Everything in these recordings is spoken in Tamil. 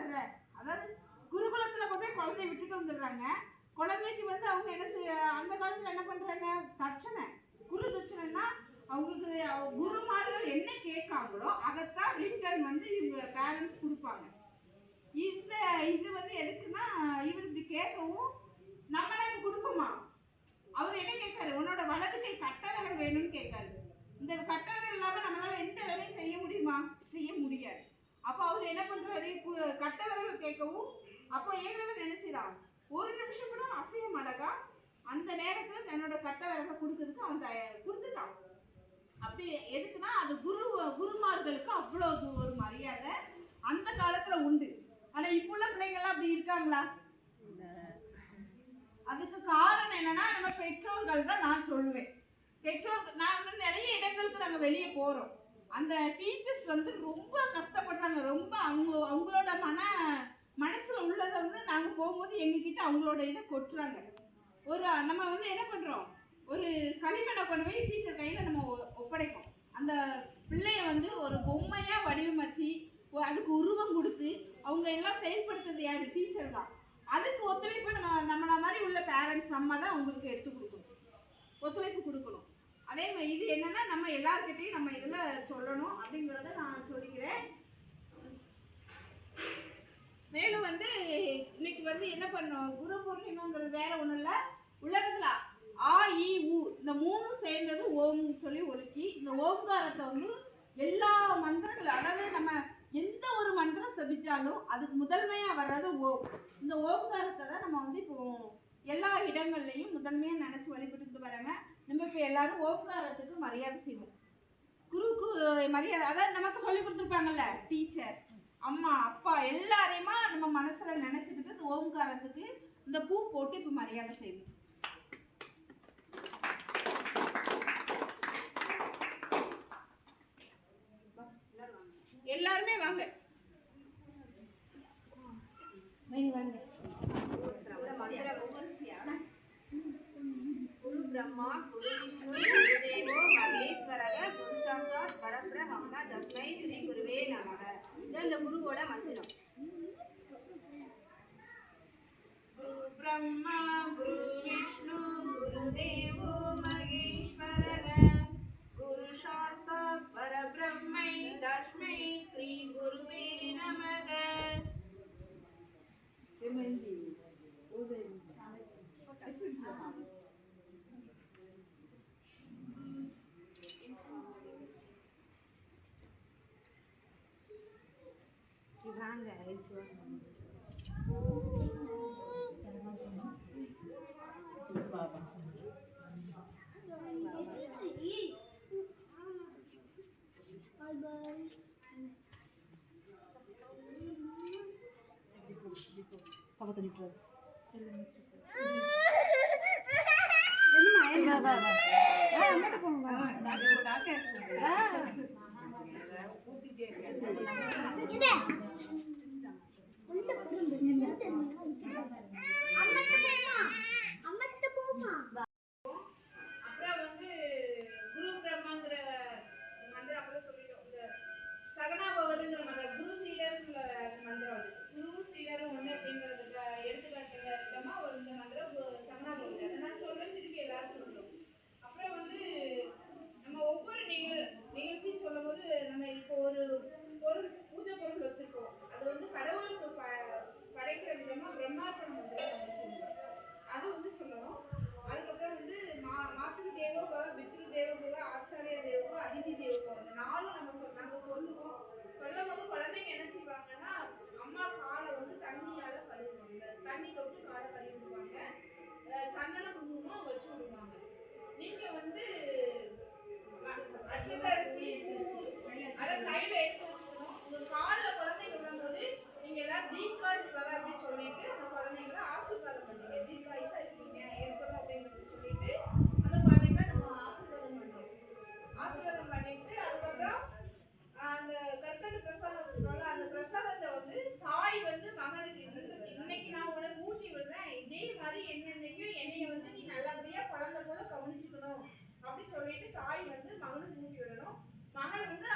வர்ற, அதாவது குருகுலத்துல கொண்டு போய் குழந்தைய விட்டுட்டு வந்துடுறாங்க. குழந்தைக்கு வந்து அவங்க என்ன அந்த காலத்துல என்ன பண்றாங்க, தட்சணை. குரு தட்சணைன்னா அவங்களுக்கு குருமார்கள் என்ன கேட்காங்களோ அதைத்தான் ரிட்டர்ன் வந்து இவங்க பேரண்ட்ஸ் கொடுப்பாங்க. இது வந்து எதுக்குன்னா இவர் இப்படி கேட்கவும் நம்மளே கொடுப்போமா. அவர் என்ன கேட்காரு, உன்னோட வலது கை கட்டவரல் வேணும்னு கேட்காரு. இந்த கட்டவரல் இல்லாம நம்மளால எந்த வேலையும் செய்ய முடியுமா, செய்ய முடியாது. அப்ப அவர் என்ன பண்றாரு, கட்டவரல் கேட்கவும் அப்போ ஏகவன் நினைச்சிடான் ஒரு நிமிஷம் கூட அசைய மாட்டா. அந்த நேரத்துல தன்னோட கட்டவரலை கொடுக்கறதுக்கு அவன் கொடுத்துட்டான். அப்படி எதுக்குன்னா அது குருமார்களுக்கு அவ்வளவு ஒரு மரியாதை அந்த காலத்துல உண்டு. ஆனா இப்ப உள்ள பிள்ளைங்கள்லாம் அப்படி இருக்காங்களா? அதுக்கு காரணம் என்னன்னா நம்ம பெற்றோர்கள் தான் நான் சொல்லுவேன். பெற்றோர்கள் நான் நிறைய இடங்களுக்கு நாங்கள் வெளியே போறோம். அந்த டீச்சர்ஸ் வந்து ரொம்ப கஷ்டப்படுறாங்க. ரொம்ப அவங்களோட மனசுல உள்ளதை வந்து நாங்க போகும்போது எங்ககிட்ட அவங்களோட இதை கொட்டுறாங்க. நம்ம வந்து என்ன பண்றோம், ஒரு களிமண்ணை கொண்டு போய் டீச்சர் கையில நம்ம ஒப்படைப்போம். அந்த பிள்ளைய வந்து ஒரு பொம்மையா வடிவமைச்சு அதுக்கு உருவம் கொடுத்து அவங்க எல்லாம் செயல்படுத்துறது யாரு, டீச்சர் தான். அதுக்கு ஒத்துழைப்பு நம்மள மாதிரி உள்ள பேரண்ட்ஸ் நம்ம தான் அவங்களுக்கு எடுத்து கொடுக்கணும், ஒத்துழைப்பு கொடுக்கணும். அதே மாதிரி இது என்னன்னா நம்ம எல்லார்கிட்டையும் நம்ம இதில் சொல்லணும் அப்படிங்கிறத நான் சொல்லிக்கிறேன். மேலும் வந்து இன்னைக்கு வந்து என்ன பண்ணோம், குரு பூர்ணிமாங்கிறது வேற ஒன்றும் இல்லை, உலகத்தில் ஆ இ உ இந்த மூணும் சேர்ந்தது ஓம்னு சொல்லி ஒழுக்கி இந்த ஓம்காரத்தை வந்து எல்லா மந்திரங்களும், அதாவது நம்ம எந்த ஒரு மந்திரம் செபிச்சாலும் அதுக்கு முதன்மையாக வர்றது ஓம். இந்த ஓம்காரத்தை தான் நம்ம வந்து இப்போ எல்லா இடங்கள்லையும் முதன்மையாக நினச்சி வழிபட்டுக்கிட்டு வராங்க. நம்ம இப்போ எல்லாரும் ஓம்காரத்துக்கு மரியாதை செய்வோம், குருக்கு மரியாதை. அதாவது நமக்கு சொல்லி கொடுத்துருப்பாங்கல்ல டீச்சர், அம்மா அப்பா எல்லாரையுமா நம்ம மனசுல நினைச்சுக்கிட்டு இந்த ஓம்காரத்துக்கு இந்த பூ போட்டு இப்போ மரியாதை செய்வோம். எல்லாருமே வாங்க, வாங்க. குரு பிரம்மா குரு விஷ்ணு குரு தேவோ மகேஸ்வரக குரு சாட்சாத் பரபிரம்ம தஸ்மை ஸ்ரீ குருவே நமக. இது இந்த குருவோட மந்திரம். குரு பிரம்மா குரு விஷ்ணு குரு தேவோ மகேஸ்வரக குரு சாட்சாத் பரபிரம்மை தஸ்மை ஸ்ரீ குருவே நமக. அப்புறம் வந்து குரு பிரம்மாங்கிற மந்திரம் அப்புறம் சொல்லிட்டோம். இந்த சகனாபவதுங்கிற மந்திரம் குரு சீடர்ங்கிற மந்திரம், அது குரு சீடரும் ஒன்று அப்படிங்கிறதுக்கு எடுத்துக்காட்டுற விதமா ஒரு இந்த மந்திரம் சகனாபவது. அதை நான் சொல்றேன், திருப்பி எல்லாரும் சொல்லணும். அப்புறம் வந்து நம்ம ஒவ்வொரு நிகழ்ச்சியும் சொல்லும் போது நம்ம இப்போ ஒரு பொருள் பூஜை பொருள் வச்சிருக்கோம், அது வந்து கடவுளுக்கு படைக்கிற விதமா பிரம்மார்ப்பண மந்திரம் நம்ம சொல்லுவோம், அது வந்து சொல்லணும். அதுக்கப்புறம் வந்து மாத்திரு தேவோபவ பித்ரு தேவோபவ ஆச்சாரிய தேவோபவ அதிதி தேவோபவ இந்த நாளும் நாங்கள் சொல்லுவோம். சொல்லும் போது குழந்தைங்க என்ன செய்வாங்கன்னா அம்மா காலை வந்து தண்ணியால கழுவுவாங்க, தண்ணி தொட்டு காலை கழுவி விடுவாங்க, சந்தன குங்குமம் வச்சு விடுவாங்க. நீங்க வந்து அச்சதரிசி அதை கையில எடுத்து வச்சுக்கணும். உங்க காலில் குழந்தைங்க விடும்போது நீங்க எல்லாம் தீர்க்காயுசு வர அப்படின்னு சொல்லிட்டு அந்த குழந்தைங்களை ஆசீர்வாதம் பண்ணுங்க. தீர்க்காயுசா இருக்கீங்க இருக்கணும் அப்படின்னு சொல்லிட்டு அந்த குழந்தைங்களை நம்ம ஆசீர்வாதம் பண்ணுறோம். ஆசீர்வாதம் பண்ணிட்டு அதுக்கப்புறம் அந்த கற்கண்டு பிரசாதம் வச்சுக்கோங்க, அந்த பிரசாதத்தை வந்து தாய் வந்து மகனுக்கு இன்னைக்கு நான் உனக்கு ஊட்டி விடுறேன், இதே மாதிரி என்னைக்கும் என்னைய வந்து நீ நல்லபடியா குழந்தை போல கவனிச்சுக்கணும் அப்படின்னு சொல்லிட்டு தாய் வந்து மகனுக்கு ஊட்டி விடணும். மகன் வந்து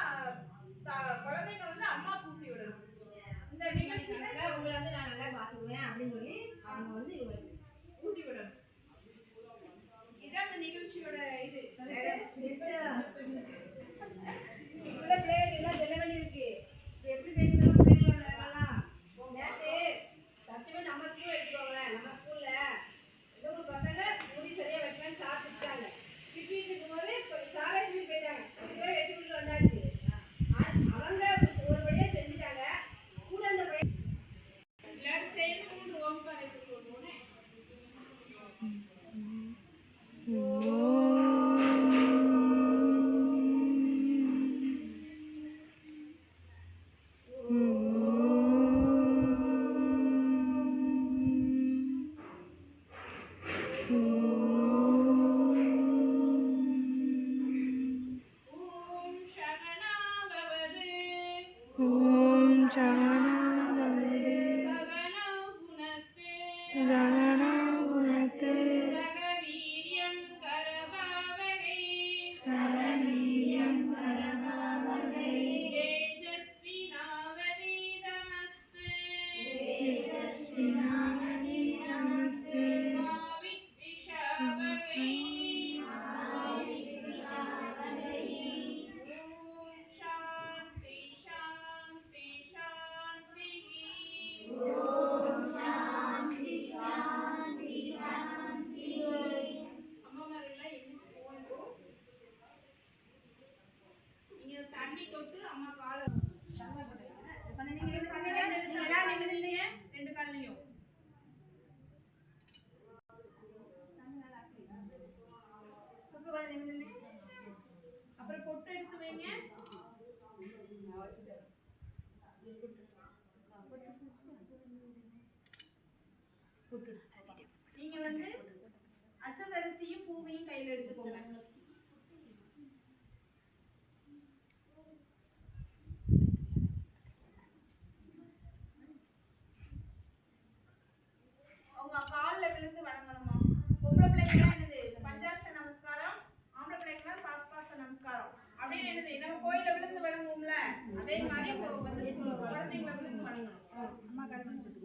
ஓம் சரணாகதி ஜகணகுணத்து சரவீயம் கரபாவகை தேஜஸ்வினாவதி நமஸ்தே தண்ணி தொட்டு அம்மா கால ரெண்டு காலையும் அப்புறம் பொட்டு எடுத்து வைங்க. நீங்க வந்து அச்சதரிசியும் பூவையும் கையில எடுத்துக்கோங்க. உங்க கால்ல விழுந்து வணங்கணுமா? பொம்பளை பிள்ளைங்க என்னது பஞ்சாட்சர நமஸ்காரம், ஆம்பளை பிள்ளைங்க சாஸ்திராச நமஸ்காரம் அப்படின்னு என்னது நம்ம கோயில விழுந்து வணங்குவோம்ல, அதே மாதிரி வந்து குழந்தைங்களை விழுந்து வணங்கணும். அம்மா கால் பண்ணிட்டு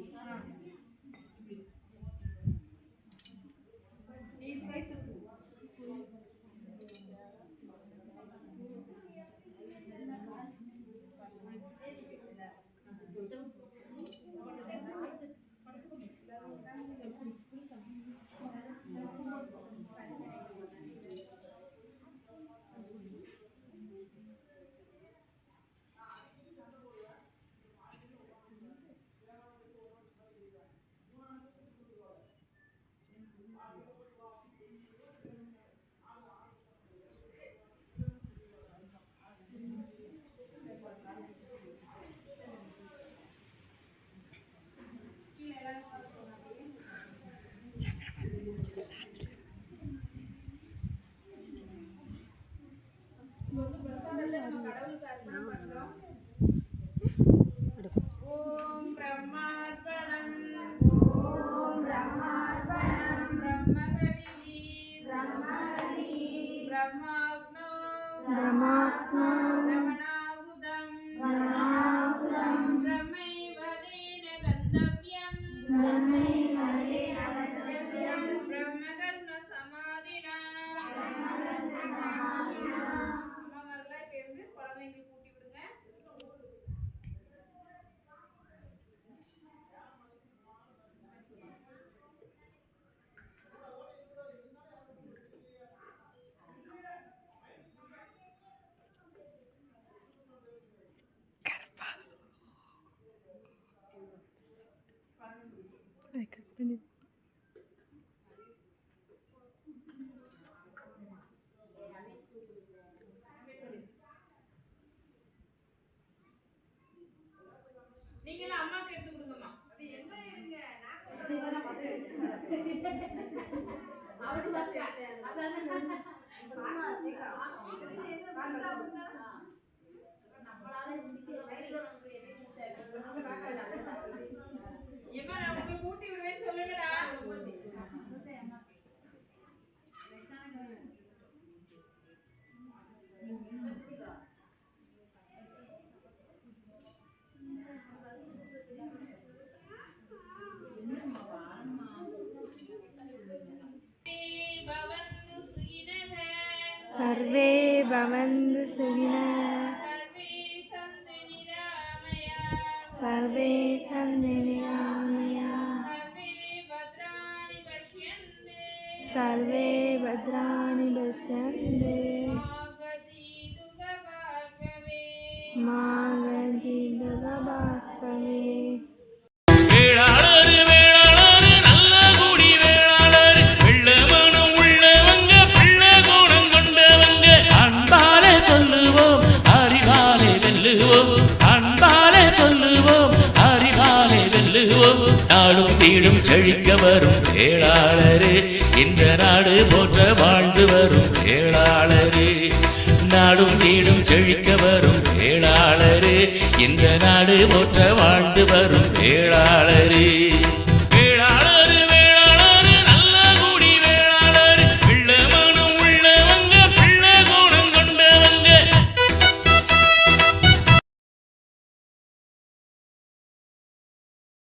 ஓம் பிரம்மார்ப்பணம் பிரம்மாக்னோ பிரமணாகுதம் பிரம்மைவதேன கந்தவ்யம் பிரம்மகர்ண சமாதினா. அம்மாவெல்லாம் பேருந்து குழந்தைங்க கூட்டி விடுங்க. நீங்களும் அம்மாக்கு எடுத்து கொடுங்கம்மா. ஏமா நான் உங்களை கூட்டி விடுவேன்னு சொல்லுங்கடா. सर्वे भवन्तु सुखिनः सर्वे सन्तु निरामयाः सर्वे भद्राणि पश्यन्तु मा गञ्जीदुर्गभाग्यवे. நாளும் வீடும் செழிக்க வரும் வேளாளரே, இந்த நாடு போற்ற வாழ்ந்து வரும் வேளாளரே. நாடும் வீடும் செழிக்க வரும் வேளாளரே, இந்த நாடு போற்ற வாழ்ந்து வரும் வேளாளரே.